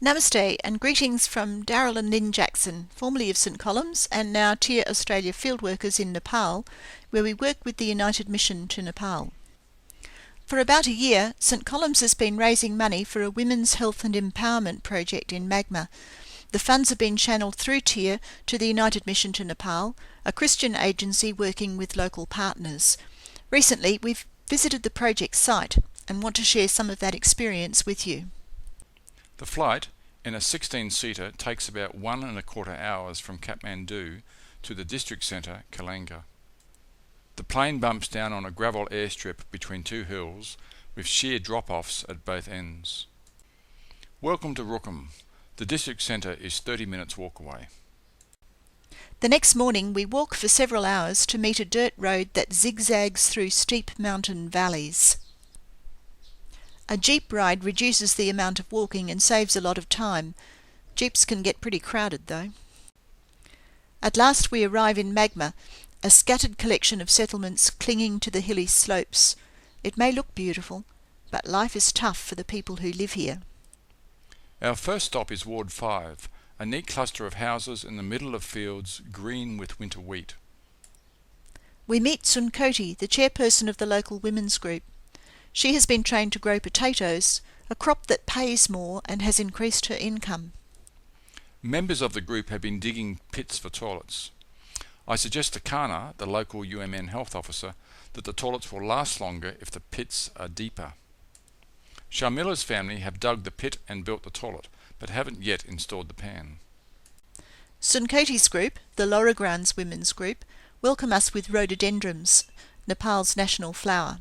Namaste and greetings from Darryl Lyn Jackson, formerly of St Columbs and now Tier Australia Fieldworkers in Nepal, where we work with the United Mission to Nepal. For about a year, St Columbs has been raising money for a women's health and empowerment project in Magma. The funds have been channeled through Tier to the United Mission to Nepal, a Christian agency working with local partners. Recently, we've visited the project site and want to share some of that experience with you. The flight in a 16-seater takes about 1.25 hours from Kathmandu to the district centre, Kalanga. The plane bumps down on a gravel airstrip between two hills with sheer drop-offs at both ends. Welcome to Rukum. The district centre is 30 minutes walk away. The next morning we walk for several hours to meet a dirt road that zigzags through steep mountain valleys. A jeep ride reduces the amount of walking and saves a lot of time. Jeeps can get pretty crowded though. At last we arrive in Magma, a scattered collection of settlements clinging to the hilly slopes. It may look beautiful, but life is tough for the people who live here. Our first stop is Ward 5, a neat cluster of houses in the middle of fields green with winter wheat. We meet Sunkoti, the chairperson of the local women's group. She has been trained to grow potatoes, a crop that pays more and has increased her income. Members of the group have been digging pits for toilets. I suggest to Kana, the local UMN health officer, that the toilets will last longer if the pits are deeper. Sharmila's family have dug the pit and built the toilet, but haven't yet installed the pan. Sunkoti's group, the Lorograns women's group, welcome us with rhododendrons, Nepal's national flower.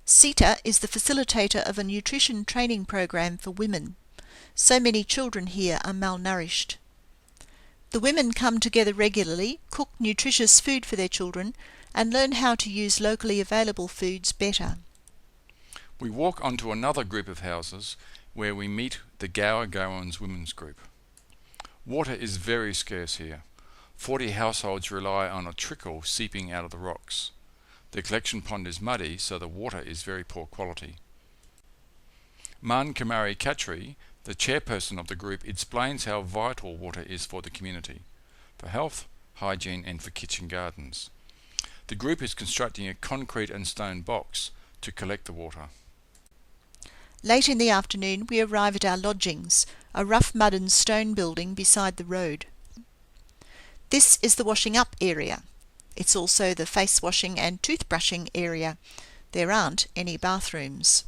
Sita is the facilitator of a nutrition training program for women. So many children here are malnourished. The women come together regularly, cook nutritious food for their children, and learn how to use locally available foods better. We walk onto another group of houses where we meet the Gower Gowans women's group. Water is very scarce here. 40 households rely on a trickle seeping out of the rocks. The collection pond is muddy, so the water is very poor quality. Man Kumari Khatri, the chairperson of the group, explains how vital water is for the community, for health, hygiene and for kitchen gardens. The group is constructing a concrete and stone box to collect the water. Late in the afternoon we arrive at our lodgings, a rough mud and stone building beside the road. This is the washing up area. It's also the face washing and toothbrushing area. There aren't any bathrooms.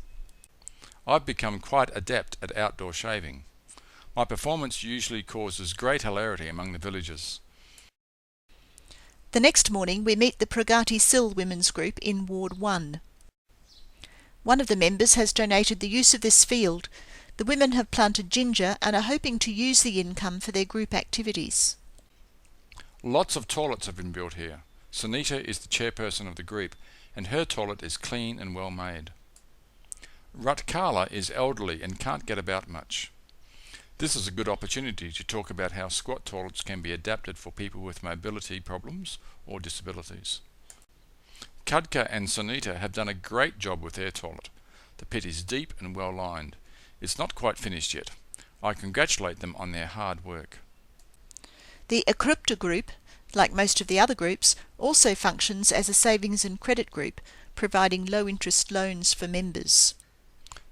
I've become quite adept at outdoor shaving. My performance usually causes great hilarity among the villagers. The next morning we meet the Pragati Sil women's group in Ward 1. One of the members has donated the use of this field. The women have planted ginger and are hoping to use the income for their group activities. Lots of toilets have been built here. Sunita is the chairperson of the group, and her toilet is clean and well made. Rutkala is elderly and can't get about much. This is a good opportunity to talk about how squat toilets can be adapted for people with mobility problems or disabilities. Kadka and Sunita have done a great job with their toilet. The pit is deep and well lined. It's not quite finished yet. I congratulate them on their hard work. The Akrupta group, like most of the other groups, also functions as a savings and credit group, providing low-interest loans for members.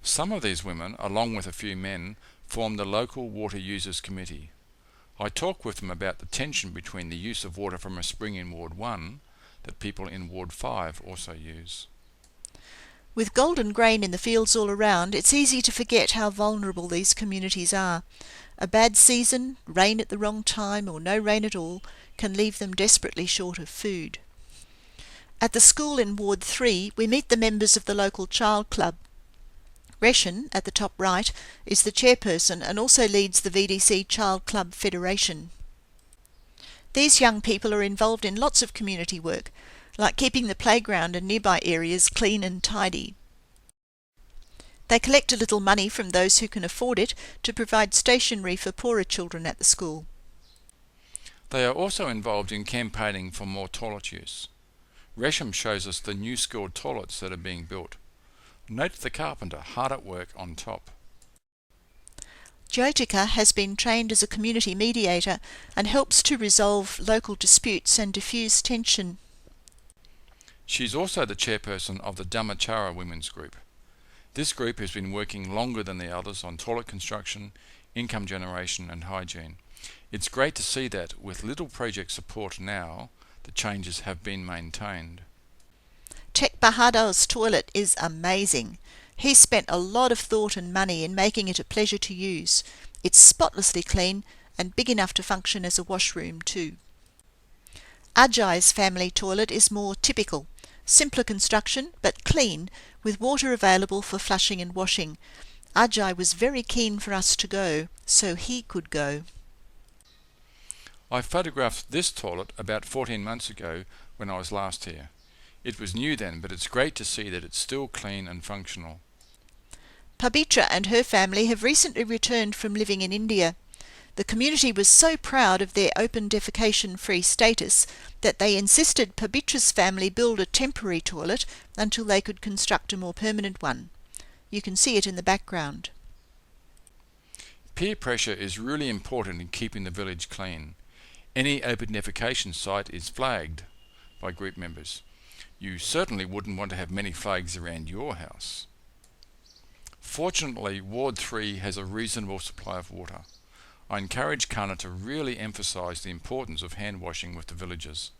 Some of these women, along with a few men, form the local water users committee. I talk with them about the tension between the use of water from a spring in Ward 1 that people in Ward 5 also use. With golden grain in the fields all around, it's easy to forget how vulnerable these communities are. A bad season, rain at the wrong time or no rain at all, can leave them desperately short of food. At the school in Ward 3 we meet the members of the local child club. Reshan, at the top right, is the chairperson and also leads the VDC Child Club Federation. These young people are involved in lots of community work, like keeping the playground and nearby areas clean and tidy. They collect a little money from those who can afford it to provide stationery for poorer children at the school. They are also involved in campaigning for more toilet use. Resham shows us the new skilled toilets that are being built. Note the carpenter hard at work on top. Jyotika has been trained as a community mediator and helps to resolve local disputes and diffuse tension. She's also the chairperson of the Dhammachara Women's Group. This group has been working longer than the others on toilet construction, income generation and hygiene. It's great to see that, with little project support now, the changes have been maintained. Tek Bahadur's toilet is amazing. He spent a lot of thought and money in making it a pleasure to use. It's spotlessly clean and big enough to function as a washroom too. Ajay's family toilet is more typical. Simpler construction, but clean, with water available for flushing and washing. Ajay was very keen for us to go, so he could go. I photographed this toilet about 14 months ago when I was last here. It was new then, but it's great to see that it's still clean and functional. Pabitra and her family have recently returned from living in India. The community was so proud of their open defecation-free status that they insisted Pabitra's family build a temporary toilet until they could construct a more permanent one. You can see it in the background. Peer pressure is really important in keeping the village clean. Any open defecation site is flagged by group members. You certainly wouldn't want to have many flags around your house. Fortunately, Ward 3 has a reasonable supply of water. I encourage Kana to really emphasise the importance of hand washing with the villagers.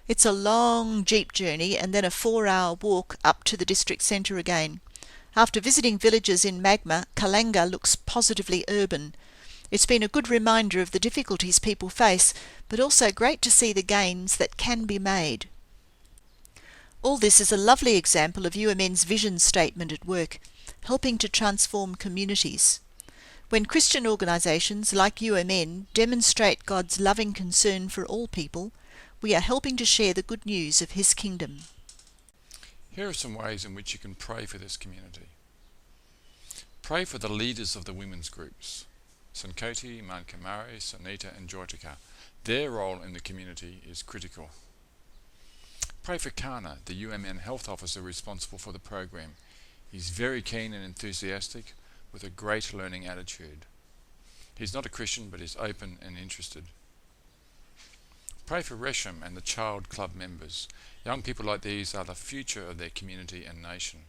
It's a long jeep journey and then a 4-hour walk up to the district centre again. After visiting villages in Magma, Kalanga looks positively urban. It's been a good reminder of the difficulties people face, but also great to see the gains that can be made. All this is a lovely example of UMN's vision statement at work, helping to transform communities. When Christian organisations like UMN demonstrate God's loving concern for all people, we are helping to share the good news of His kingdom. Here are some ways in which you can pray for this community. Pray for the leaders of the women's groups, Sankoti, Mankamari, Sanita and Jyotika. Their role in the community is critical. Pray for Kana, the UMN health officer responsible for the program. He's very keen and enthusiastic, with a great learning attitude. He's not a Christian, but is open and interested. Pray for Resham and the Child Club members. Young people like these are the future of their community and nation.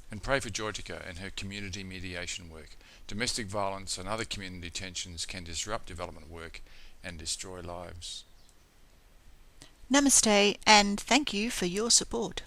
And pray for Jyotika and her community mediation work. Domestic violence and other community tensions can disrupt development work and destroy lives. Namaste, and thank you for your support.